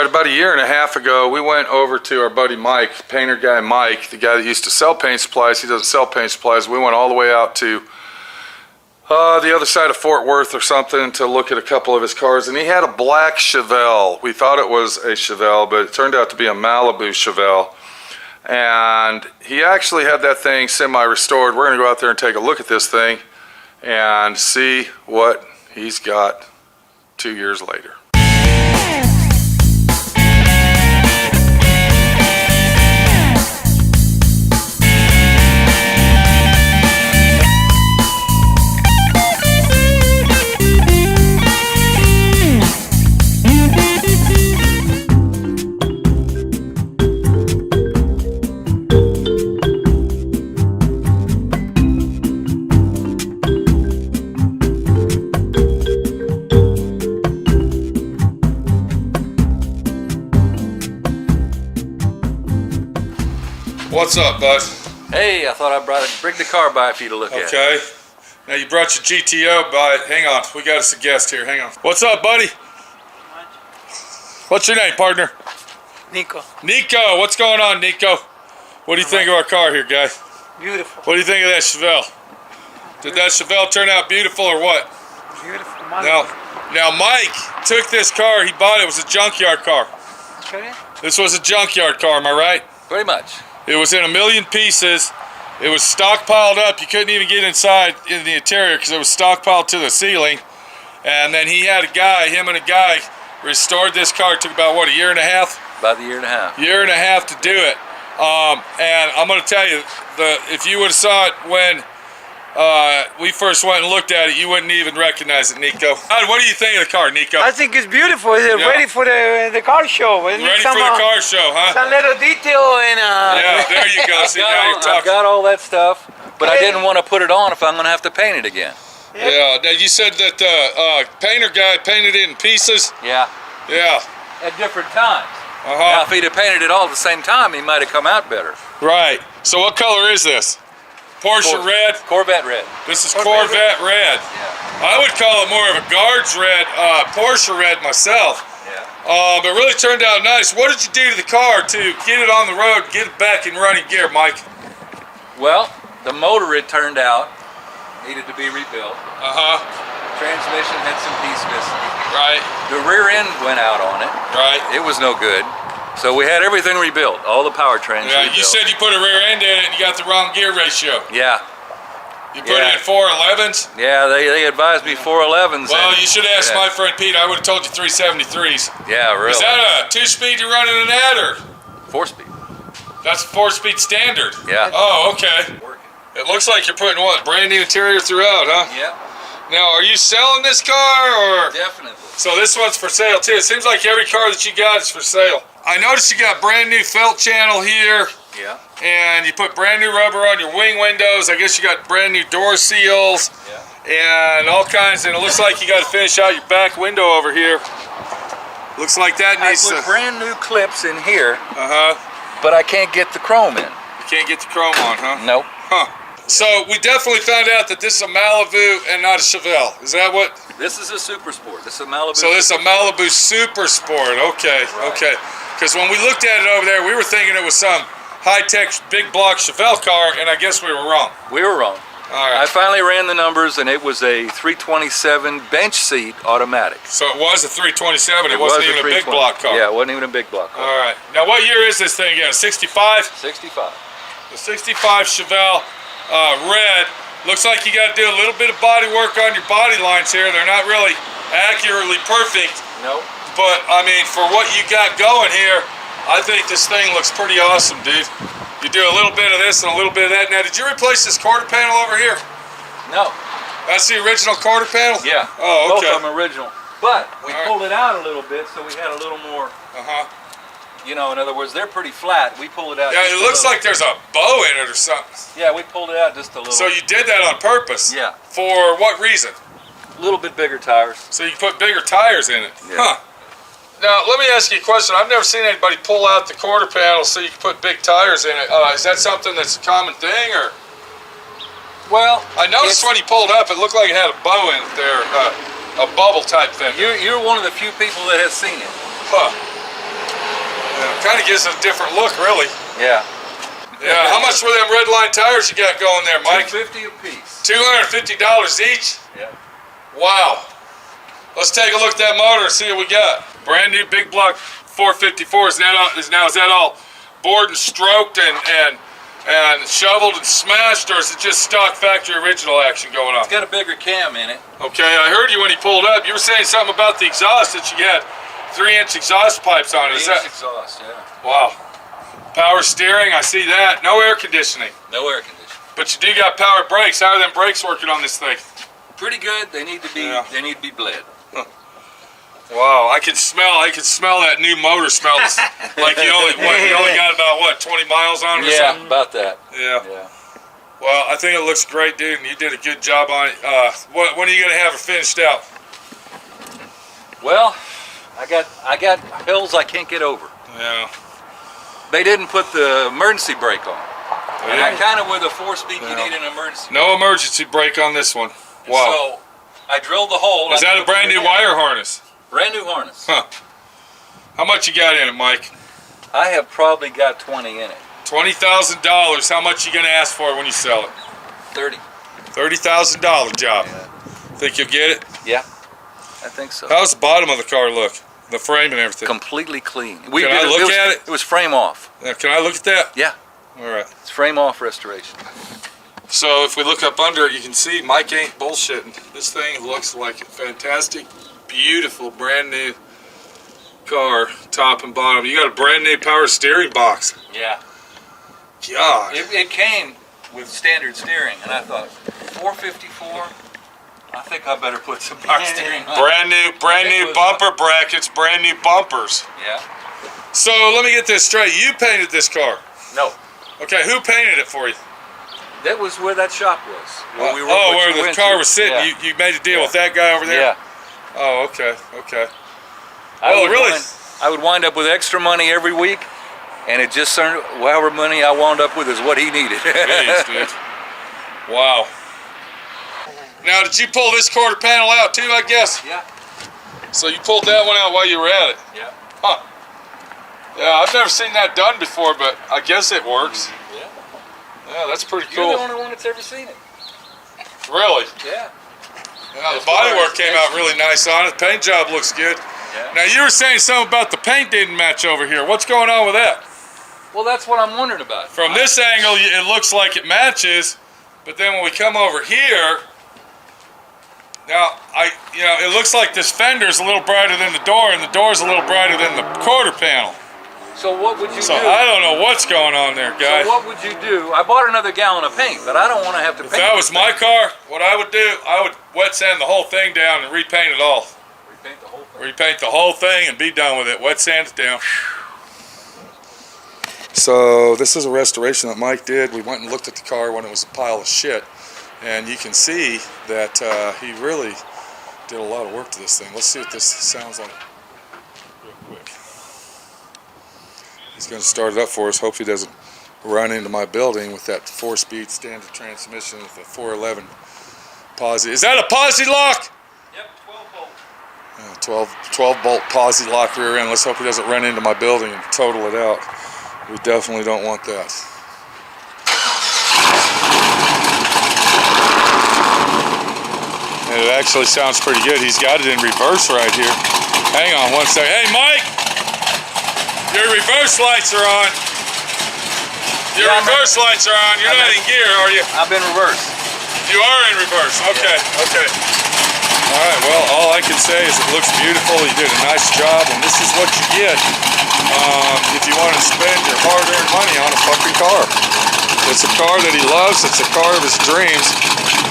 Alright, about a year and a half ago, we went over to our buddy Mike, painter guy Mike, the guy that used to sell paint supplies. He doesn't sell paint supplies. We went all the way out to the other side of Fort Worth or something to look at a couple of his cars, and he had a black Chevelle. We thought it was a Chevelle, but it turned out to be a Malibu Chevelle. And he actually had that thing semi-restored. We're going to go out there and take a look at this thing and see what he's got 2 years later. What's up, bud? Hey, I thought I'd bring the car by for you to look at. Okay. Now you brought your GTO by. Hang on, we got us a guest here. Hang on. What's up, buddy? What's your name, partner? Nico. Nico, what's going on, Nico? What do you think of our car here, guy? Beautiful. What do you think of that Chevelle? Did that Chevelle turn out beautiful or what? Beautiful. Now Mike took this car, he bought it, was a junkyard car. Okay. This was a junkyard car, am I right? Pretty much. It was in a million pieces. It was stockpiled up. You couldn't even get inside in the interior because it was stockpiled to the ceiling. And then he had a guy, him and a guy, restored this car. It took about, what, a year and a half? About a year and a half. Year and a half to do it. And I'm going to tell you, if you would have saw it when we first went and looked at it, you wouldn't even recognize it, Nico. What do you think of the car, Nico? I think it's beautiful. It's ready for the car show. Ready for the car show, huh? Some little detail and yeah, there you go. See, now you're talking. I've got all that stuff, but I didn't want to put it on if I'm going to have to paint it again. Yeah, now you said that the painter guy painted it in pieces? Yeah. Yeah. At different times. Uh-huh. Now, if he'd have painted it all at the same time, he might have come out better. Right. So what color is this? Porsche red? Corvette red. This is Corvette red. Yeah. I would call it more of a Guards red, Porsche red myself. Yeah. But really turned out nice. What did you do to the car to get it on the road, get it back in running gear, Mike? Well, the motor, it turned out, needed to be rebuilt. Uh-huh. Transmission had some piece missing. Right. The rear end went out on it. Right. It was no good. So we had everything rebuilt, all the powertrains rebuilt. You said you put a rear end in it and you got the wrong gear ratio. Yeah. You put it in 411s? Yeah, they advised me 411s. Well, you should ask my friend Pete. I would have told you 373s. Yeah, really. Is that a 2-speed you're running in that, or? 4-speed. That's a 4-speed standard? Yeah. Oh, okay. It looks like you're putting, what, brand new interior throughout, huh? Yeah. Now, are you selling this car, or? Definitely. So this one's for sale, too. It seems like every car that you got is for sale. I noticed you got brand new felt channel here. Yeah. And you put brand new rubber on your wing windows. I guess you got brand new door seals. Yeah. And all kinds. And it looks like you got to finish out your back window over here. Looks like that needs I put brand new clips in here. Uh-huh. But I can't get the chrome in. You can't get the chrome on, huh? Nope. Huh. So we definitely found out that this is a Malibu and not a Chevelle. Is that what? This is a Super Sport. This is a Malibu. So this is a Malibu Super Sport. Okay, right. Okay. Because when we looked at it over there, we were thinking it was some high-tech big block Chevelle car, and I guess we were wrong. We were wrong. All right. I finally ran the numbers, and it was a 327 bench seat automatic. So it was a 327. It wasn't even a big block car. Yeah, it wasn't even a big block car. All right. Now, what year is this thing again? 65? 65. The 65 Chevelle red. Looks like you got to do a little bit of body work on your body lines here. They're not really accurately perfect. Nope. But, I mean, for what you got going here, I think this thing looks pretty awesome, dude. You do a little bit of this and a little bit of that. Now, did you replace this quarter panel over here? No. That's the original quarter panel? Yeah. Oh, okay. Both of them original. But we pulled it out a little bit, so we had a little more. Uh-huh. You know, in other words, they're pretty flat. We pulled it out. Yeah, it looks like there's a bow in it or something. Yeah, we pulled it out just a little. So you did that on purpose? Yeah. For what reason? A little bit bigger tires. So you put bigger tires in it? Yeah. Huh. Now, let me ask you a question. I've never seen anybody pull out the quarter panel so you can put big tires in it. Is that something that's a common thing, or? Well, I noticed when he pulled up, it looked like it had a bow in it there, a bubble type thing. You're one of the few people that has seen it. Huh. Kind of gives it a different look, really. Yeah. Yeah, how much were them red line tires you got going there, Mike? $250 a piece. $250 each? Yeah. Wow. Let's take a look at that motor and see what we got. Brand new Big Block 454. Is that all bored and stroked and shoveled and smashed, or is it just stock factory original action going on? It's got a bigger cam in it. Okay, I heard you when he pulled up. You were saying something about the exhaust, that you had 3-inch exhaust pipes on it. Is that? Exhaust, yeah. Wow. Power steering, I see that. No air conditioning. No air conditioning. But you do got power brakes. How are them brakes working on this thing? Pretty good. They need to be. Yeah. They need to be bled. Wow, I can smell that new motor smell. Like you only got about what, 20 miles on it or something? Yeah, about that. Yeah. Yeah. Well, I think it looks great, dude, and you did a good job on it. When are you gonna have it finished out? Well, I got hills I can't get over. Yeah. They didn't put the emergency brake on. And Yeah. I kind of with a 4-speed, you Yeah. need an emergency. No emergency brake on this one. And Wow. So I drilled the hole. Is that a brand new wire harness? Brand new harness. Huh. How much you got in it, Mike? I have probably got 20 in it. $20,000. How much you gonna ask for it when you sell it? 30. $30,000 job. Think you'll get it? Yeah, I think so. How's the bottom of the car look? The frame and everything. Completely clean. Can I look at it? It was frame off. Can I look at that? Yeah, All right. it's frame off restoration. So if we look up under it, you can see Mike ain't bullshitting. This thing looks like a fantastic, beautiful, brand new car, top and bottom. You got a brand new power steering box. Yeah. God. It came with standard steering, and I thought, 454. I think I better put some power steering on. Brand new bumper brackets, brand new bumpers. Yeah. So let me get this straight. You painted this car. No, Okay, who painted it for you? that was where that shop was. Where we were, Oh, what where you the went car to. was sitting. Yeah. You made a deal Yeah. with that guy over there? Yeah. Oh, okay, okay. I Well, would really? I would wind up with extra money every week, and it just turned, however money I wound up with is what he needed. Jeez, dude. Wow. Now, did you pull this quarter panel out too, I guess? Yeah. So you pulled that one out while you were at it? Yeah. Huh. Yeah, I've never seen that done before, but I guess it works. Yeah. Yeah, that's pretty You're the cool. only one that's ever seen it. Really? Yeah. Yeah, the bodywork came out really nice on it. The paint job looks good. Yeah. Now, you were saying something about the paint didn't match over here. What's going on with that? Well, that's what I'm wondering about. From this angle, it looks like it matches, but then when we come over here, now, it looks like this fender's a little brighter than the door, and the door's a little brighter than the quarter panel. So what would you So do? I don't know what's going on there, guys. So what would you do? I bought another gallon of paint, but I don't want to have to If paint. that was my car, what I would do, I would wet sand the whole thing down and repaint it all. Repaint the whole thing. Repaint the whole thing and be done with it. Wet sand it down. So this is a restoration that Mike did. We went and looked at the car when it was a pile of shit, and you can see that he really did a lot of work to this thing. Let's see what this sounds like real quick. He's going to start it up for us. Hope he doesn't run into my building with that 4-speed standard transmission with a 411 posi. Is that a posi lock? Yep, 12 volt. 12 bolt posi lock rear end. Let's hope he doesn't run into my building and total it out. We definitely don't want that. And it actually sounds pretty good. He's got it in reverse right here. Hang on one second. Hey, Mike! Your reverse lights are on. Your Yeah, reverse lights are on. You're not in gear, are you? I've been reversed. You are in reverse. Okay, okay. All right, well, all I can say is it looks beautiful. You did a nice job, and this is what you get if you want to spend your hard-earned money on a fucking car. It's a car that he loves. It's a car of his dreams,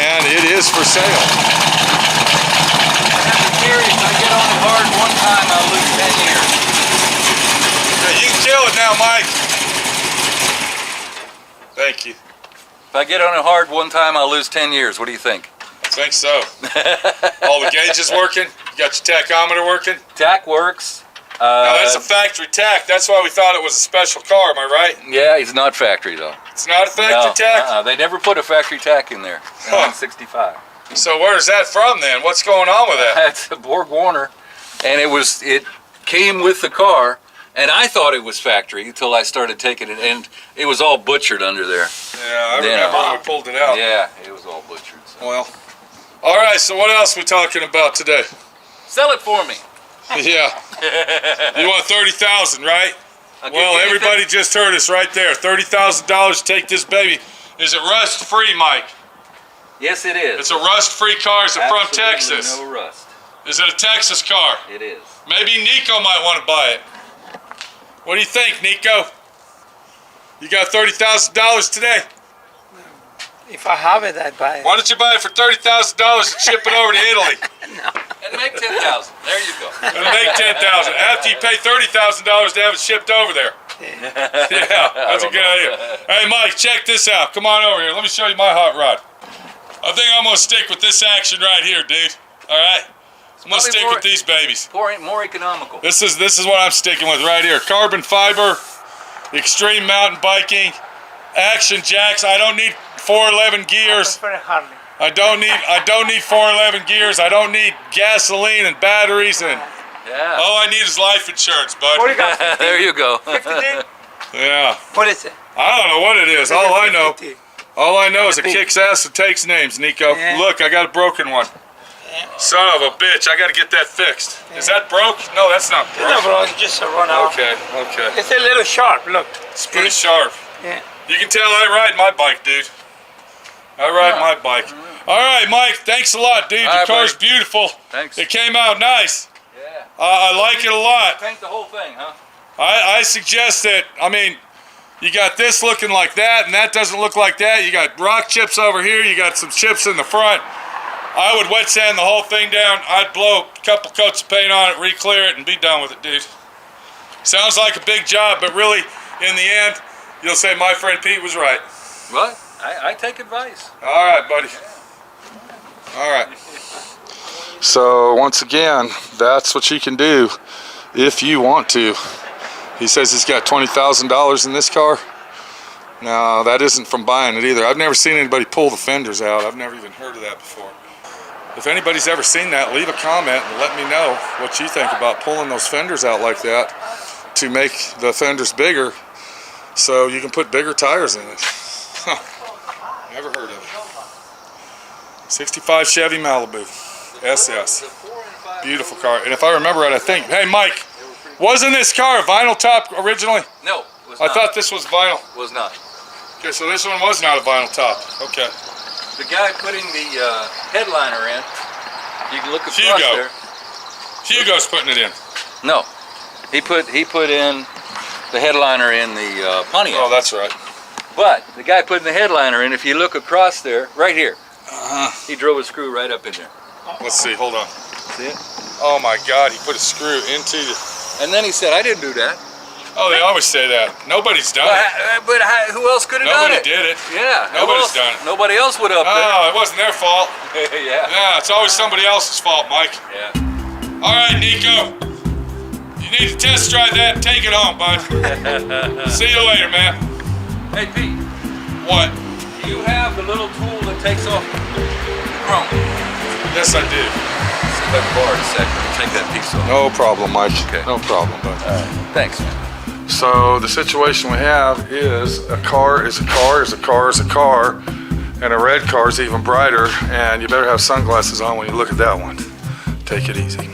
and it is for sale. I have a theory, if I get on it hard one time, I'll lose 10 years. Okay, you can kill it now, Mike. Thank you. If I get on it hard one time, I'll lose 10 years. What do you think? I think so. All the gauges working? You got your tachometer working? Tack works. Now, that's a factory tack. That's why we thought it was a special car, am I right? Yeah, he's not factory though. It's not a factory tack? They never put a factory tack in there. Huh. 165. So where's that from then? What's going on with that? That's a Borg Warner, and it came with the car, And I thought it was factory until I started taking it, and it was all butchered under there. Yeah, I remember when we pulled it out. Yeah, it was all butchered. So. Well, all right, so what else we talking about today? Sell it for me. Yeah. You want 30,000, right? I'll give Well, you everybody just heard us right there. $30,000 to take this baby. Is it rust-free, Mike? Yes, it is. It's a rust-free car. Is it from Absolutely Texas? No rust. Is it a Texas car? It is. Maybe Nico might want to buy it. What do you think, Nico? You got $30,000 today? If I have it, I'd buy it. Why don't you buy it for $30,000 and ship it over to Italy? And make 10,000. There you go. And make 10,000 after you pay $30,000 to have it shipped over there. Yeah, that's a good idea. Hey, Mike, check this out. Come on over here. Let me show you my hot rod. I think I'm gonna stick with this action right here, dude. All right, I'm gonna stick with these babies. More economical. This is what I'm sticking with right here. Carbon fiber, extreme mountain biking, action jacks. I don't need 411 gears. I prefer Harley. I don't need 411 gears. I don't need gasoline and batteries, and Yeah. all I need is life insurance, bud. What do you got? There you go. 50 days? Yeah. What is it? I don't know what it is. All I know 50. is it kicks ass and takes names, Nico. Yeah. Look, I got a broken one. Son of a bitch, I gotta get that fixed. Is that broke? No, that's not broke. No, bro, it's just a run out. Okay. It's a little sharp, look. It's pretty sharp. Yeah. You can tell I ride my bike, dude. I ride my bike. All right, Mike, thanks a lot, dude. All Your right, car's buddy. beautiful. Thanks. It came out nice. Yeah. I like it a lot. Paint the whole thing, huh? I suggest that, I mean, you got this looking like that, and that doesn't look like that. You got rock chips over here. You got some chips in the front. I would wet sand the whole thing down. I'd blow a couple coats of paint on it, re-clear it, and be done with it, dude. Sounds like a big job, but really, in the end, you'll say my friend Pete was right. What? I take advice. All right, buddy. All right. So once again, that's what you can do if you want to. He says he's got $20,000 in this car. No, that isn't from buying it either. I've never seen anybody pull the fenders out. I've never even heard of that before. If anybody's ever seen that, leave a comment and let me know what you think about pulling those fenders out like that to make the fenders bigger so you can put bigger tires in it. Huh. Never heard of it. 65 Chevy Malibu SS. Beautiful car. And if I remember right, I think, hey Mike, wasn't this car a vinyl top originally? No, it was I not. thought this was vinyl. Was not. Okay, so this one was not a vinyl top. Okay. The guy putting the headliner in, you can look across Hugo. there. Hugo's putting it in. No, he put in the headliner in the Pontiac. Oh, that's right. But the guy putting the headliner in, if you look across there, right here, he drove a screw right up in there. Let's see, hold on. See it? Oh my God, he put a screw into the... And then he said, I didn't do that. Oh, they always say that. Nobody's done it. But who else could have done Nobody it? did it. Yeah. Nobody's who else? done it. Nobody else would have. No, it wasn't their fault. Yeah. Yeah, it's always somebody else's fault, Mike. Yeah. All right, Nico. You need to test drive that and take it home, bud. See you later, man. Hey, Pete, What? do you have the little tool that takes off the chrome? Yes, I do. See if I can borrow it a second and take that piece off. No problem, Mike. Okay. No problem, bud. Thanks, man. So the situation we have is a car is a car is a car is a car, and a red car is even brighter, and you better have sunglasses on when you look at that one. Take it easy.